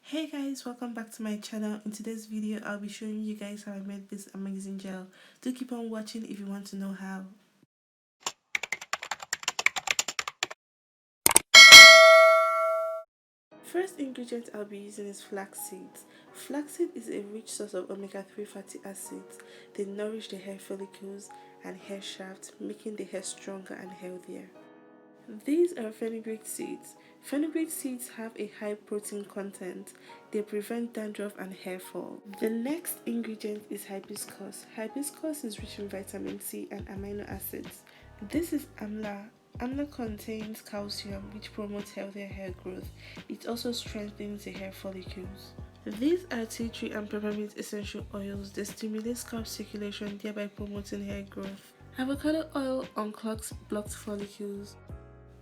Hey guys, welcome back to my channel. In today's video I'll be showing you guys how I made this amazing gel. Do keep on watching if you want to know how. First ingredient I'll be using is flax seeds. Flaxseed is a rich source of omega-3 fatty acids. They nourish the hair follicles and hair shaft, making the hair stronger and healthier. These are fenugreek seeds. Fenugreek seeds have a high protein content. They prevent dandruff and hair fall. The next ingredient is hibiscus. Hibiscus is rich in vitamin C and amino acids. This is Amla. Amla contains calcium, which promotes healthier hair growth. It also strengthens the hair follicles. These are tea tree and peppermint essential oils. They stimulate scalp circulation, thereby promoting hair growth. Avocado oil unclogs blocked follicles.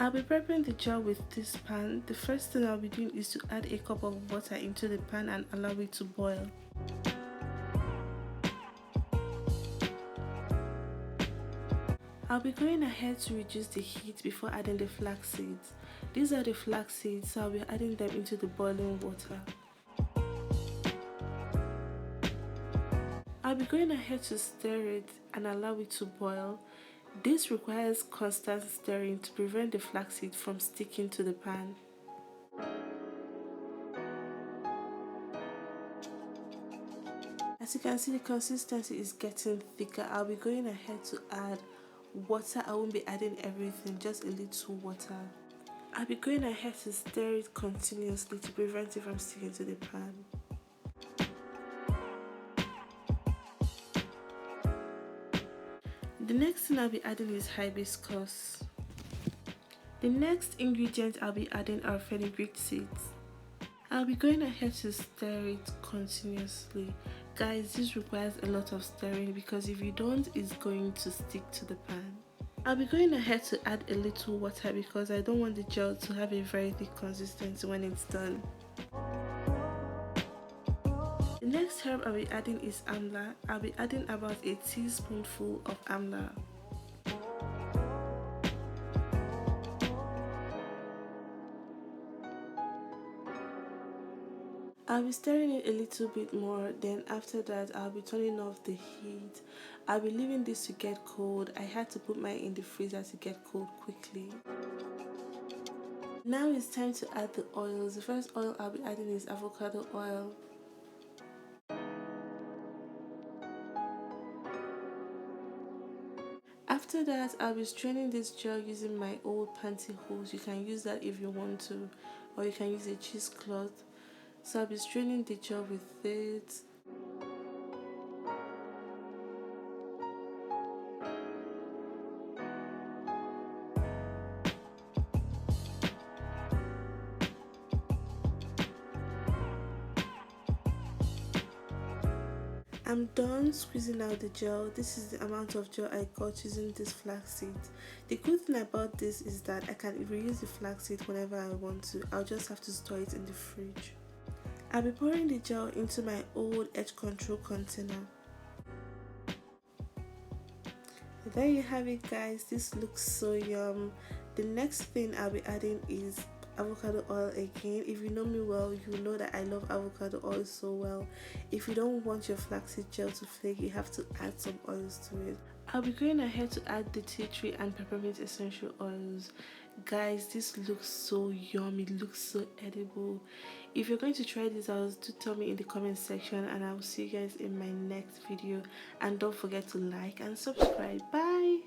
I'll be preparing the gel with this pan. The first thing I'll be doing is to add a cup of water into the pan and allow it to boil. I'll be going ahead to reduce the heat before adding the flax seeds. These are the flax seeds, so I'll be adding them into the boiling water. I'll be going ahead to stir it and allow it to boil. This requires constant stirring to prevent the flaxseed from sticking to the pan. As you can see, the consistency is getting thicker. I'll be going ahead to add water. I won't be adding everything, just a little water. I'll be going ahead to stir it continuously to prevent it from sticking to the pan. The next thing I'll be adding is hibiscus. The next ingredient I'll be adding are fenugreek seeds. I'll be going ahead to stir it continuously. Guys, this requires a lot of stirring because if you don't, it's going to stick to the pan. I'll be going ahead to add a little water because I don't want the gel to have a very thick consistency when it's done. The next herb I'll be adding is Amla. I'll be adding about a teaspoonful of Amla. I'll be stirring it a little bit more, then after that I'll be turning off the heat. I'll be leaving this to get cold. I had to put mine in the freezer to get cold quickly. Now it's time to add the oils. The first oil I'll be adding is avocado oil. After that, I'll be straining this gel using my old pantyhose. You can use that if you want to, or you can use a cheesecloth. So I'll be straining the gel with it. I'm done squeezing out the gel. This is the amount of gel I got using this flaxseed. The good thing about this is that I can reuse the flaxseed whenever I want to. I'll just have to store it in the fridge. I'll be pouring the gel into my old edge control container. There you have it, guys. This looks so yum. The next thing I'll be adding is avocado oil again. If you know me well, you know that I love avocado oil so well. If you don't want your flaxseed gel to flake, you have to add some oils to it. I'll be going ahead to add the tea tree and peppermint essential oils. Guys, this looks so yummy. It looks so edible. If you're going to try this out, do tell me in the comment section, and I will see you guys in my next video. And don't forget to like and subscribe. Bye.